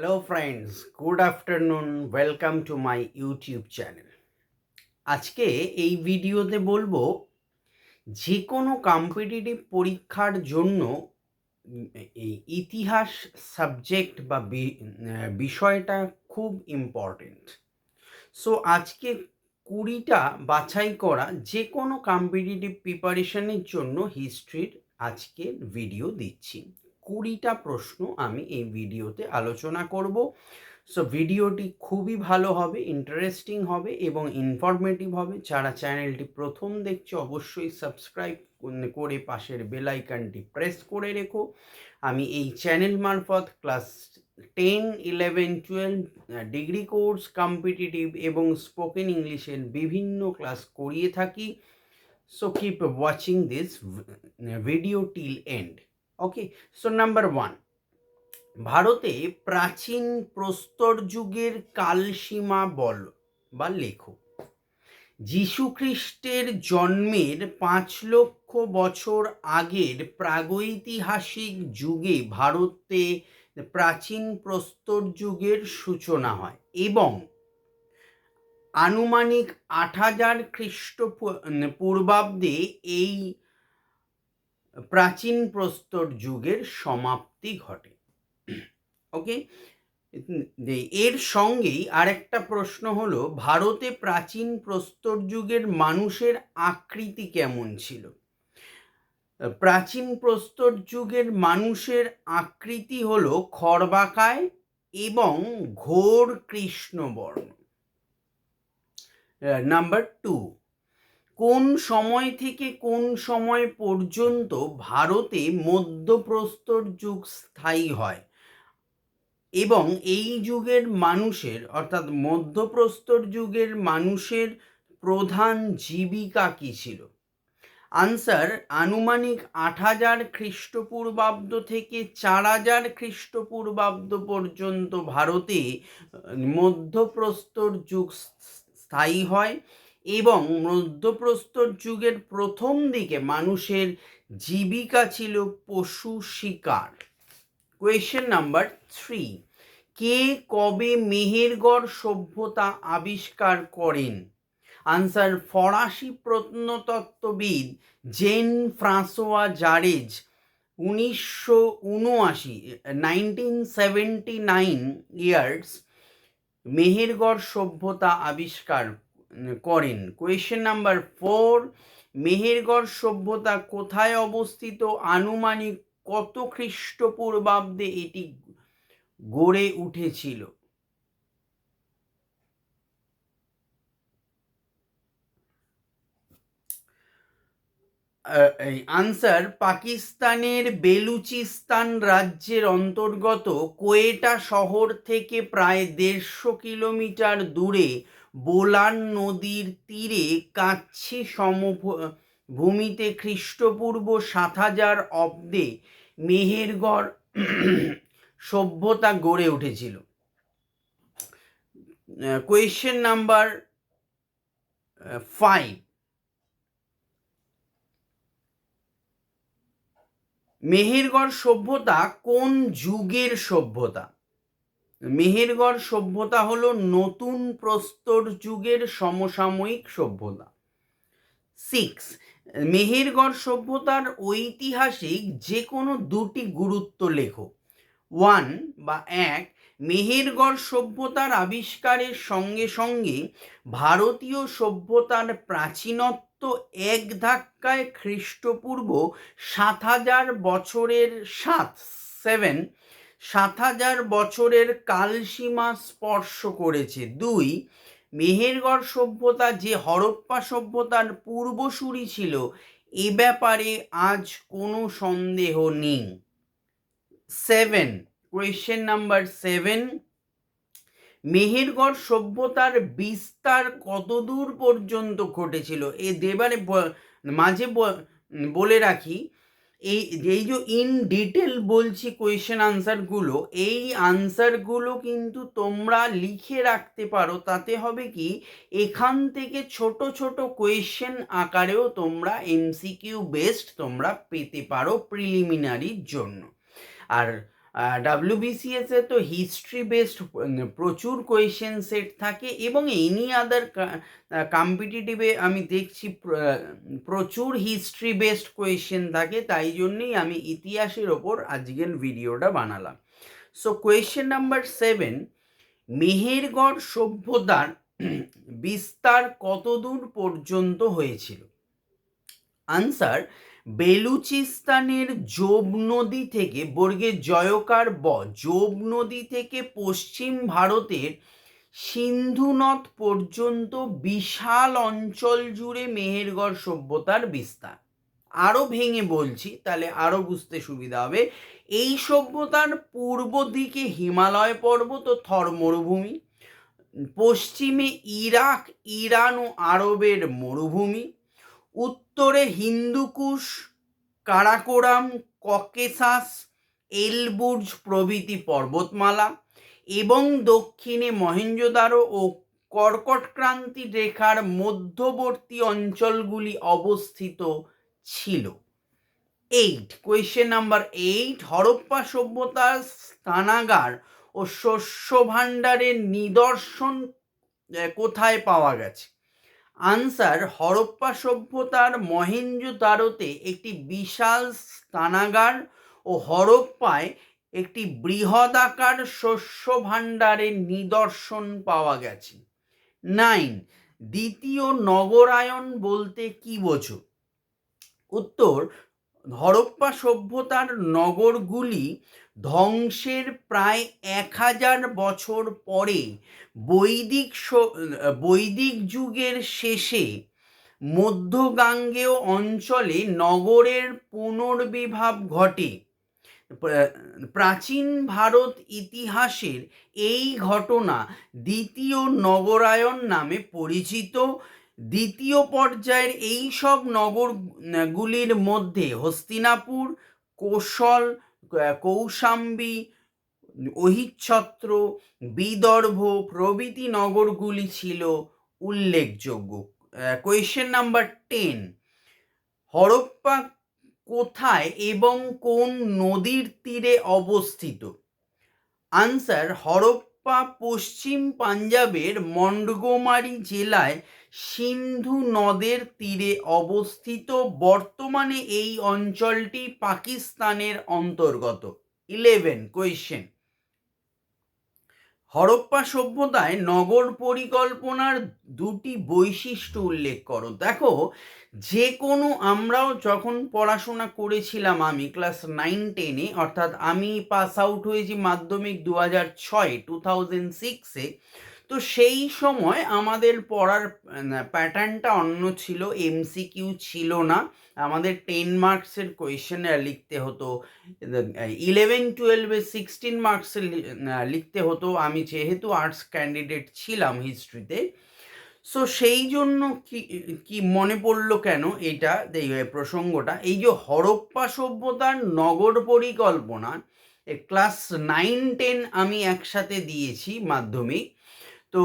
Hello friends, good afternoon. Welcome to my YouTube channel. আজকে এই ভিডিওতে বলবো যে কোনো কম্পিটিটিভ পরীক্ষার জন্য এই ইতিহাস সাবজেক্ট বা বিষয়টা খুব ইম্পর্টেন্ট। সো আজকে 20টা বাছাই করা যে কোনো কম্পিটিটিভ প্রিপারেশনের জন্য হিস্ট্রির আজকের ভিডিও দিচ্ছি। 20টা প্রশ্ন আমি এই ভিডিওতে আলোচনা করব। সো ভিডিওটি খুবই ভালো হবে, ইন্টারেস্টিং হবে এবং ইনফরমেটিভ হবে। যারা চ্যানেলটি প্রথম দেখছে অবশ্যই সাবস্ক্রাইব করে পাশের বেল আইকনটি প্রেস করে রেখো। আমি এই চ্যানেল মারফত ক্লাস 10, 11, 12 ডিগ্রি কোর্স, কম্পিটিটিভ এবং স্পোকেন ইংলিশের বিভিন্ন ক্লাস করিয়ে থাকি। So keep watching this video till and. Okay, so number 1, ভারতে প্রাচীন প্রস্তর যুগের কালসীমা বল বা লেখো। যীশুখ্রিস্টের জন্মের 5 লক্ষ বছর আগের প্রাগৈতিহাসিক যুগে ভারতে প্রাচীন প্রস্তর যুগের সূচনা হয় এবং আনুমানিক 8000 খ্রিস্টপূর্বাব্দে এই প্রাচীন প্রস্তর যুগের সমাপ্তি ঘটে। ওকে, এর সঙ্গেই আরেকটা প্রশ্ন হলো, ভারতে প্রাচীন প্রস্তর যুগের মানুষের আকৃতি কেমন ছিল? প্রাচীন প্রস্তর যুগের মানুষের আকৃতি হলো খর্বাকায় এবং ঘোর কৃষ্ণবর্ণ। নাম্বার 2, কোন সময় থেকে কোন সময় পর্যন্ত ভারতে মধ্যপ্রস্তর যুগ স্থায়ী হয় এবং এই যুগের মানুষের অর্থাৎ মধ্যপ্রস্তর যুগের মানুষের প্রধান জীবিকা কী ছিল? আনসার, আনুমানিক 8000 খ্রিস্টপূর্বাব্দ থেকে 4000 খ্রিস্টপূর্বাব্দ পর্যন্ত ভারতে মধ্যপ্রস্তর যুগ স্থায়ী হয় এবং মধ্যপ্রস্তর যুগের প্রথম দিকে মানুষের জীবিকা ছিল পশু শিকার। কোয়েশ্চেন নাম্বার 3, কে কবে মেহেরগড় সভ্যতা আবিষ্কার করেন? আনসার, ফরাসি প্রত্নতত্ত্ববিদ জেন ফ্রাঁসোয়া জারেজ 1979 ইয়ার্স মেহেরগড় সভ্যতা আবিষ্কার করেন। কোয়েশ্চেন নাম্বার 4, মেহেরগড় সভ্যতা কোথায় অবস্থিত? আনুমানিক কত খ্রিস্টপূর্বাব্দে এটি গড়ে উঠেছিল? আনসার, পাকিস্তানের বেলুচিস্তান রাজ্যের অন্তর্গত কোয়েটা শহর থেকে প্রায় 150 কিলোমিটার দূরে বোলান নদীর তীরে কাচ্ছি সমভূমিতে খ্রিস্টপূর্ব 7000 অব্দে মেহেরগড় সভ্যতা গড়ে উঠেছিল। কোয়েশ্চেন নাম্বার 5, মেহেরগড় সভ্যতা কোন যুগের সভ্যতা? মেহেরগড় সভ্যতা হলো নতুন প্রস্তর যুগের সমসাময়িক সভ্যতা। 6, মেহেরগড় সভ্যতার ঐতিহাসিক যে কোনো দুটি গুরুত্ব লেখো। 1, মেহেরগড় সভ্যতার আবিষ্কারের সঙ্গে সঙ্গে ভারতীয় সভ্যতার প্রাচীনত্ব এক ধাক্কায় খ্রিস্টপূর্ব 7000 বছরের 7000 বছরের কালসীমা স্পর্শ করেছে। 2, মেহেরগড় সভ্যতা যে হরপ্পা সভ্যতার পূর্বসূরি ছিল এ ব্যাপারে আজ কোনো সন্দেহ নেই। 7, কোয়েশ্চেন নাম্বার 7, মেহেরগড় সভ্যতার বিস্তার কতদূর পর্যন্ত ঘটেছিল? এবারে মাঝে বলে রাখি, এই যে ইন ডিটেল বলছি কোয়েশ্চেন আনসারগুলো, এই আনসারগুলো কিন্তু তোমরা লিখে রাখতে পারো। তাতে হবে কি, এখান থেকে ছোট ছোট কোয়েশ্চেন আকারেও তোমরা এমসিকিউ বেসড তোমরা পেতে পারো প্রিলিমিনারির জন্য। আর WBCS এ তো হিস্ট্রি বেসড প্রচুর কোয়েশ্চেন সেট থাকে, এবং এনি আদার কম্পিটিটিভে আমি দেখছি প্রচুর হিস্ট্রি বেসড কোয়েশ্চেন থাকে। তাই জন্যই আমি ইতিহাসের ওপর আজকের ভিডিওটা বানালাম। সো কোয়েশ্চেন নাম্বার 7, মেহেরগড় সভ্যতার বিস্তার কতদূর পর্যন্ত হয়েছিল? আনসার, বেলুচিস্তানের জোব নদী থেকে বর্গের জয়কার জোব নদী থেকে পশ্চিম ভারতের সিন্ধু নদ পর্যন্ত বিশাল অঞ্চল জুড়ে মেহেরগড় সভ্যতার বিস্তার। আরো ভেঙে বলছি, তাহলে আরো বুঝতে সুবিধা হবে। এই সভ্যতার পূর্ব দিকে হিমালয় পর্বত ও থর মরুভূমি, পশ্চিমে ইরাক, ইরান ও আরবের মরুভূমি, উত্তরে হিন্দুকুশ, কারাকোরাম, ককেসাস, এলবুর্জ প্রভৃতি পর্বতমালা, এবং দক্ষিণে মহেঞ্জোদারো ও কর্কটক্রান্তি রেখার মধ্যবর্তী অঞ্চলগুলি অবস্থিত ছিল। 8, কোয়েশ্চেন নাম্বার 8, হরপ্পা সভ্যতার স্নানাগার ও শস্য ভাণ্ডারের নিদর্শন কোথায় পাওয়া গেছে? আনসার, হরপ্পা সভ্যতার মহেঞ্জোদারোতে একটি বিশাল স্নানাগার ও হরপ্পায় একটি বৃহদাকার শস্য ভাণ্ডারের নিদর্শন পাওয়া গেছে। 9, দ্বিতীয় নগরায়ন বলতে কি বোঝো? উত্তর, হরপ্পা সভ্যতার নগরগুলি ধ্বংসের প্রায় 1000 বছর পরে বৈদিক যুগের শেষে মধ্য গাঙ্গেয় অঞ্চলে নগরের পুনর্বিভাব ঘটে। প্রাচীন ভারত ইতিহাসের এই ঘটনা দ্বিতীয় নগরায়ন নামে পরিচিত। দ্বিতীয় পর্যায়ের এই সব নগরগুলির মধ্যে হস্তিনাপুর, কোশল, কৌশাম্বী, অহিচ্ছত্র, বিদর্ভ প্রভৃতি নগরগুলি ছিল উল্লেখযোগ্য। কোয়েশ্চেন নাম্বার 10, হরপ্পা কোথায় এবং কোন নদীর তীরে অবস্থিত? আনসার, হরপ্পা পশ্চিম পাঞ্জাবের মন্টগোমারি জেলায় সিন্ধু নদের তীরে অবস্থিত। বর্তমানে এই অঞ্চলটি পাকিস্তানের অন্তর্গত। 11, কোয়েশ্চেন, হরপ্পা সভ্যতায় নগর পরিকল্পনার দুটি বৈশিষ্ট্য উল্লেখ করো। দেখো, যে কোনো আমরাও যখন পড়াশোনা করেছিলাম, আমি ক্লাস 9-10-এ, অর্থাৎ আমি পাস আউট হয়েছি মাধ্যমিক 2006-এ, তো সেই সময় আমাদের পড়ার প্যাটার্নটা অন্য ছিল, MCQ ছিল না। আমাদের 10 মার্কসের কোয়েশ্চেন লিখতে হতো, 11-12-এ 16 মার্কসের লিখতে হতো। আমি যেহেতু আর্টস ক্যান্ডিডেট ছিলাম হিস্ট্রিতে, সো সেই জন্য কি মনে পড়লো কেন এটা প্রসঙ্গটা, এই যে হরপ্পা সভ্যতার নগর পরিকল্পনা ক্লাস 9-10 আমি একসাথে দিয়েছি মাধ্যমিক। তো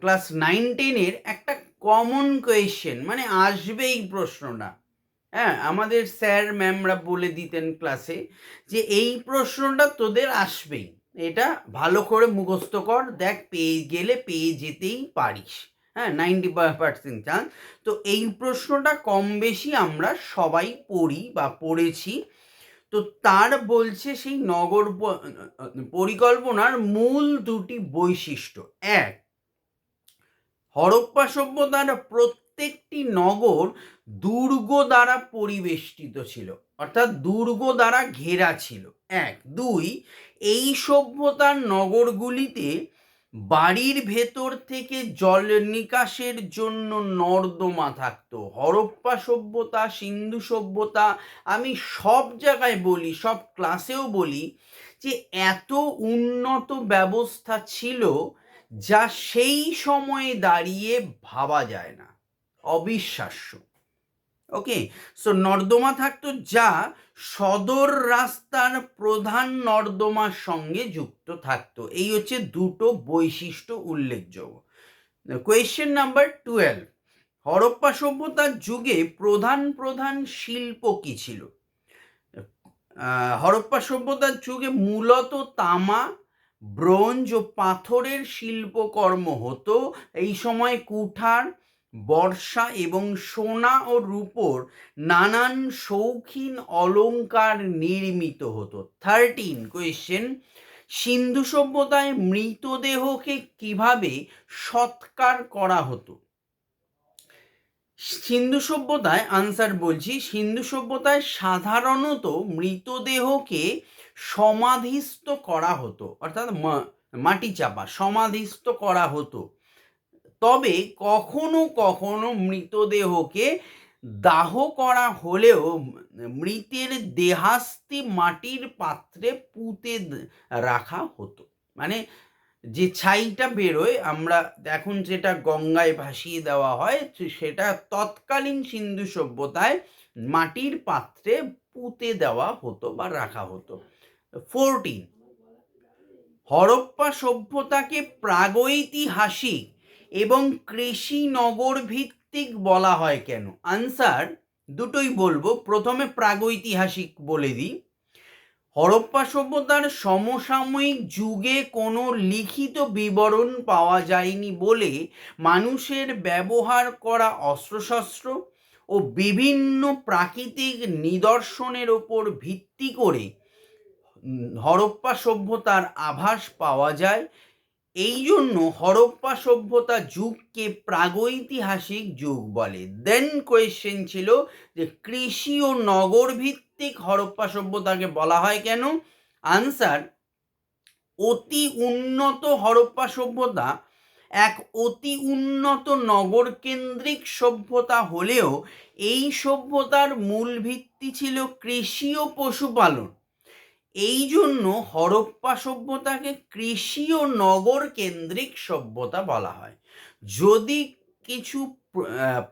ক্লাস 9-10-এর একটা কমন কোয়েশ্চেন, মানে আসবেই প্রশ্নটা। হ্যাঁ, আমাদের স্যার ম্যামরা বলে দিতেন ক্লাসে যে এই প্রশ্নটা তোদের আসবেই, এটা ভালো করে মুখস্থ কর, দেখ পেয়ে যেতেই পারিস। হ্যাঁ, 90% চান্স। তো এই প্রশ্নটা কম বেশি আমরা সবাই পড়ি বা পড়েছি। তো তার বলছে সেই নগর পরিকল্পনার মূল দুটি বৈশিষ্ট্য। 1, হরপ্পা সভ্যতার প্রত্যেকটি নগর দুর্গ দ্বারা পরিবেষ্টিত ছিল, অর্থাৎ দুর্গ দ্বারা ঘেরা ছিল। 1, 2, এই সভ্যতার নগরগুলিতে বাড়ির ভেতর থেকে জল নিকাশের জন্য নর্দমা থাকতো। হরপ্পা সভ্যতা, সিন্ধু সভ্যতা, আমি সব জায়গায় বলি, সব ক্লাসেও বলি যে এত উন্নত ব্যবস্থা ছিল যা সেই সময়ে দাঁড়িয়ে ভাবা যায় না, অবিশ্বাস্য। ওকে, সো নর্দমা থাকতো যা সদর রাস্তার প্রধান নর্দমার সঙ্গে যুক্ত থাকতো। এই হচ্ছে দুটো বৈশিষ্ট্য উল্লেখযোগ্য। কোয়েশ্চেন নাম্বার 12, হরপ্পা সভ্যতার যুগে প্রধান প্রধান শিল্প কি ছিল? হরপ্পা সভ্যতার যুগে মূলত তামা, ব্রোঞ্জ ও পাথরের শিল্পকর্ম হতো। এই সময় কুঠার, বর্ষা এবং সোনা ও রূপোর নানান শৌখিন অলংকার নির্মিত হতো। 13 কোয়েশ্চেন, সিন্ধু সভ্যতায় মৃতদেহকে কিভাবে সৎকার করা হতো? সিন্ধু সভ্যতায় আনসার বলছি, সিন্ধু সভ্যতায় সাধারণত মৃতদেহকে সমাধিস্থ করা হতো, অর্থাৎ মাটি চাপা সমাধিস্থ করা হতো। তবে কখনো কখনো মৃতদেহকে দাহ করা হলেও মৃতের দেহাস্থি মাটির পাত্রে পুঁতে রাখা হতো। মানে যে ছাইটা বেরোয়, আমরা এখন যেটা গঙ্গায় ভাসিয়ে দেওয়া হয়, সেটা তৎকালীন সিন্ধু সভ্যতায় মাটির পাত্রে পুঁতে দেওয়া হতো বা রাখা হতো। 14 হরপ্পা সভ্যতাকে প্রাগৈতিহাসিক এবং কৃষি নগর ভিত্তিক বলা হয় কেন? আনসার দুটোই বলবো। প্রথমে প্রাগৈতিহাসিক বলে দিই। হরপ্পা সভ্যতার সমসাময়িক যুগে কোনো লিখিত বিবরণ পাওয়া যায়নি বলে মানুষের ব্যবহার করা অস্ত্রশস্ত্র ও বিভিন্ন প্রাকৃতিক নিদর্শনের ওপর ভিত্তি করে হরপ্পা সভ্যতার আভাস পাওয়া যায়। এই জন্য হরপ্পা সভ্যতা যুগকে প্রাগৈতিহাসিক যুগ বলে। দেন কোয়েশ্চেন ছিল যে কৃষি ও নগর ভিত্তিক হরপ্পা সভ্যতাকে বলা হয় কেন? আনসার, অতি উন্নত হরপ্পা সভ্যতা এক অতি উন্নত নগর কেন্দ্রিক সভ্যতা হলেও এই সভ্যতার মূল ভিত্তি ছিল কৃষি ও পশুপালন। এই জন্য হরপ্পা সভ্যতাকে কৃষি ও নগর কেন্দ্রিক সভ্যতা বলা হয়। যদি কিছু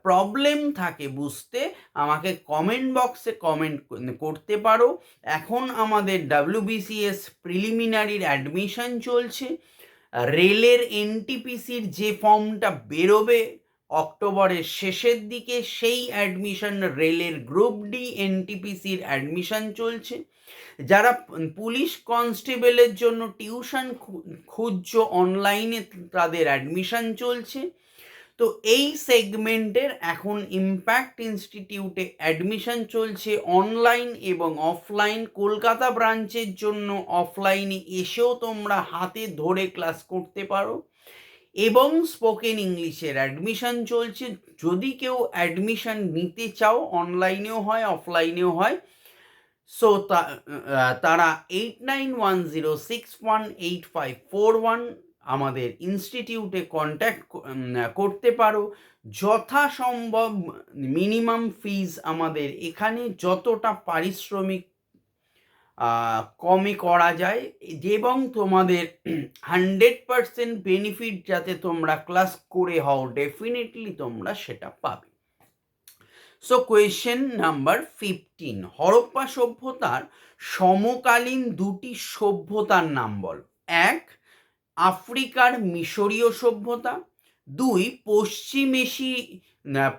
প্রবলেম থাকে বুঝতে, আমাকে কমেন্ট বক্সে কমেন্ট করতে পারো। এখন আমাদের WBCS প্রিলিমিনারির অ্যাডমিশন চলছে। রেলের NTPCর যে ফর্মটা বেরোবে অক্টোবরের শেষের দিকে, সেই অ্যাডমিশন, রেলের গ্রুপ ডি NTPCর অ্যাডমিশন চলছে। যারা পুলিশ কনস্টেবলের জন্য টিউশন খুঁজছো অনলাইনে, তাদের অ্যাডমিশন চলছে। তো এই সেগমেন্টের এখন ইম্প্যাক্ট ইনস্টিটিউটে অ্যাডমিশন চলছে অনলাইন এবং অফলাইন। কলকাতা ব্রাঞ্চের জন্য অফলাইনে এসেও তোমরা হাতে ধরে ক্লাস করতে পারো, এবং স্পোকেন ইংলিশের অ্যাডমিশন চলছে। যদি কেউ অ্যাডমিশন নিতে চাও, অনলাইনেও হয় অফলাইনেও হয়। সো তারা 8910618541 আমাদের ইনস্টিটিউটে কন্ট্যাক্ট করতে পারো। যথাসম্ভব মিনিমাম ফিজ আমাদের এখানে যতটা পারিশ্রমিক কমে করা যায়, এবং তোমাদের 100% বেনিফিট যাতে তোমরা ক্লাস করে হও, ডেফিনেটলি তোমরা সেটা পাবে। সো কোয়েশ্চেন নাম্বার 15, হরপ্পা সভ্যতার সমকালীন দুটি সভ্যতার নাম বল। 1 আফ্রিকার মিশরীয় সভ্যতা, 2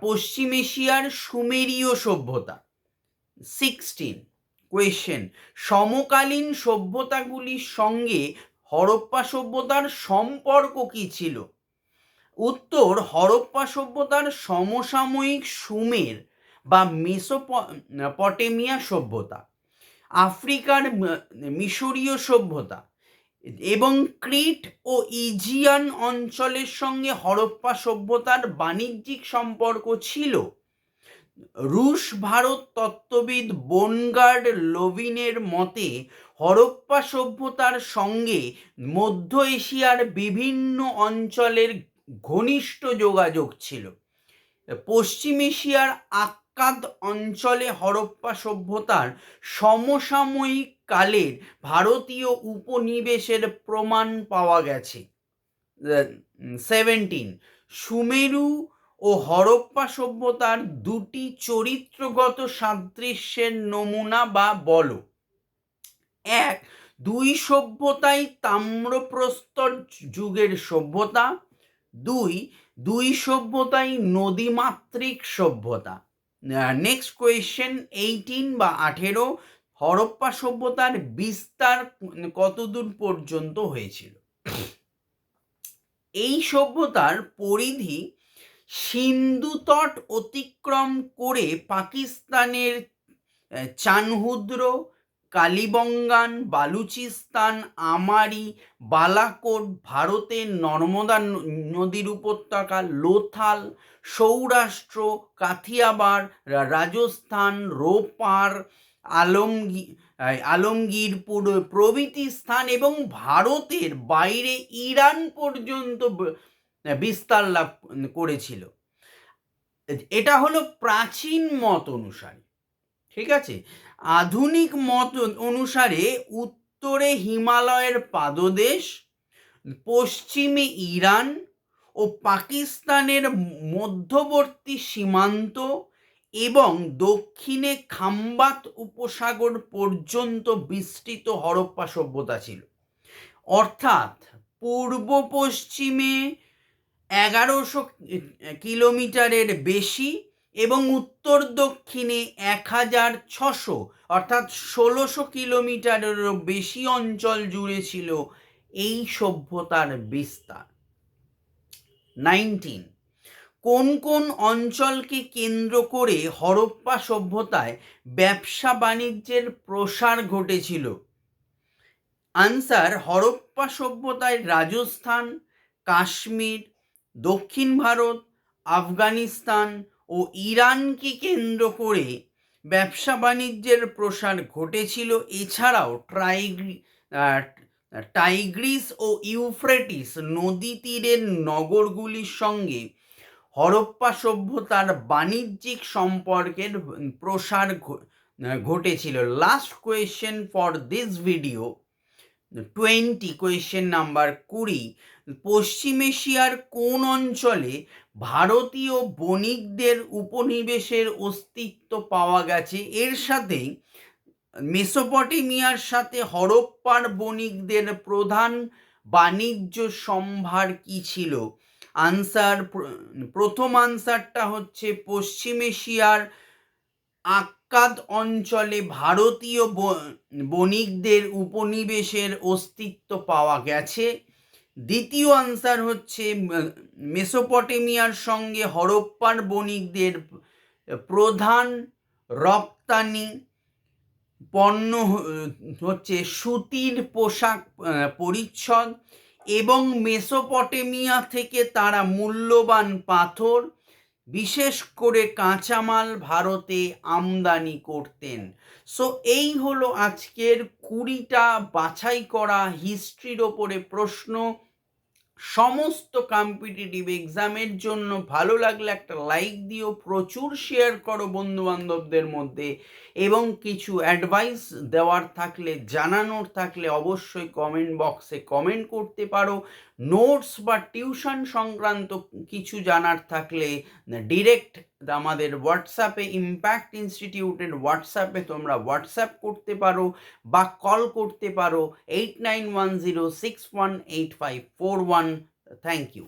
পশ্চিম এশিয়ার সুমেরীয় সভ্যতা। 16 কোয়েশ্চেন, সমকালীন সভ্যতাগুলির সঙ্গে হরপ্পা সভ্যতার সম্পর্ক কি ছিল? উত্তর, হরপ্পা সভ্যতার সমসাময়িক সুমের বা মেসোপটেমিয়া সভ্যতা, আফ্রিকার মিশরীয় সভ্যতা এবং ক্রিট ও ইজিয়ান অঞ্চলের সঙ্গে হরপ্পা সভ্যতার বাণিজ্যিক সম্পর্ক ছিল। রুশ ভারত তত্ত্ববিদ বোনগার্ড লোভিনের মতে হরপ্পা সভ্যতার সঙ্গে মধ্য এশিয়ার বিভিন্ন অঞ্চলের ঘনিষ্ঠ যোগাযোগ ছিল। পশ্চিম এশিয়ার আক্কাদ অঞ্চলে হরপ্পা সভ্যতার সমসাময়িক কালের ভারতীয় উপনিবেশের প্রমাণ পাওয়া গেছে। 17 সুমেরু ও হরপ্পা সভ্যতার দুটি চরিত্রগত সাদৃশ্যের নমুনা বা বলো। 1 দুই সভ্যতাই তাম্রপ্রস্তর যুগের সভ্যতা। 2 সভ্যতাই নদীমাতৃক সভ্যতা। নেক্সট কোয়েশ্চেন 18 বা 18, হরপ্পা সভ্যতার বিস্তার কতদূর পর্যন্ত হয়েছিল। এই সভ্যতার পরিধি সিন্ধু তট অতিক্রম করে পাকিস্তানের চানহুদ্র, কালিবঙ্গান, বালুচিস্তান, আমারি, বালাকোট, ভারতের নর্মদা নদীর উপত্যকা, লোথাল, সৌরাষ্ট্র, কাথিয়াবাড়, রাজস্থান, রোপার, আলমগীরপুর প্রভৃতি স্থান এবং ভারতের বাইরে ইরান পর্যন্ত বিস্তার লাভ করেছিল। এটা হলো প্রাচীন মত অনুসারে, ঠিক আছে। আধুনিক মত অনুসারে উত্তরে হিমালয়ের পাদদেশ, পশ্চিমে ইরান ও পাকিস্তানের মধ্যবর্তী সীমান্ত এবং দক্ষিণে খাম্বাত উপসাগর পর্যন্ত বিস্তৃত হরপ্পা সভ্যতা ছিল। অর্থাৎ পূর্ব পশ্চিমে 1100 কিলোমিটারের বেশি এবং উত্তর দক্ষিণে 1600 অর্থাৎ 1600 কিলোমিটারেরও বেশি অঞ্চল জুড়ে ছিল এই সভ্যতার বিস্তার। 19 কোন কোন অঞ্চলকে কেন্দ্র করে হরপ্পা সভ্যতায় ব্যবসা বাণিজ্যের প্রসার ঘটেছিল? আনসার: হরপ্পা সভ্যতায় রাজস্থান, কাশ্মীর, দক্ষিণ ভারত, আফগানিস্তান ও ইরানকে কেন্দ্র করে ব্যবসা বাণিজ্যের প্রসার ঘটেছিল। এছাড়াও টাইগ্রিস ও ইউফ্রেটিস নদী তীরের নগরগুলির সঙ্গে হরপ্পা সভ্যতার বাণিজ্যিক সম্পর্কের প্রসার ঘটেছিল। Last question for this video 20, question number 20, পশ্চিম এশিয়ার কোন অঞ্চলে ভারতীয় বণিকদের উপনিবেশের অস্তিত্ব পাওয়া গেছে? এর সাথে মেসোপটেমিয়ার সাথে হরপ্পার বণিকদের প্রধান বাণিজ্য সম্ভার কি ছিল? আনসার: প্রথম আনসারটা হচ্ছে পশ্চিম এশিয়ার আক্কাদ অঞ্চলে ভারতীয় বণিকদের উপনিবেশের অস্তিত্ব পাওয়া গেছে। দ্বিতীয় আনসার হচ্ছে মেসোপটেমিয়ার সঙ্গে হরপ্পার বণিকদের প্রধান রপ্তানি পণ্য হচ্ছে সুতির পোশাক পরিচ্ছদ এবং মেসোপটেমিয়া থেকে তারা মূল্যবান পাথর, বিশেষ করে কাঁচামাল ভারতে আমদানি করতেন। সো এই হলো আজকের 20টা বাছাই করা হিস্ট্রির ওপরে প্রশ্ন। সমস্ত কম্পিটিটিভ এক্সামের জন্য ভালো লাগলে একটা লাইক দিও, প্রচুর শেয়ার করো বন্ধু বান্ধবদের মধ্যে, এবং কিছু অ্যাডভাইস দেওয়ার থাকলে, জানানোর থাকলে অবশ্যই কমেন্ট বক্সে কমেন্ট করতে পারো। নোটস বা টিউশন সংক্রান্ত কিছু জানার থাকলে ডিরেক্ট আমাদের হোয়াটসঅ্যাপে, ইম্প্যাক্ট ইনস্টিটিউটের হোয়াটসঅ্যাপে তোমরা হোয়াটসঅ্যাপ করতে পারো বা কল করতে পারো 8910618541। Thank you.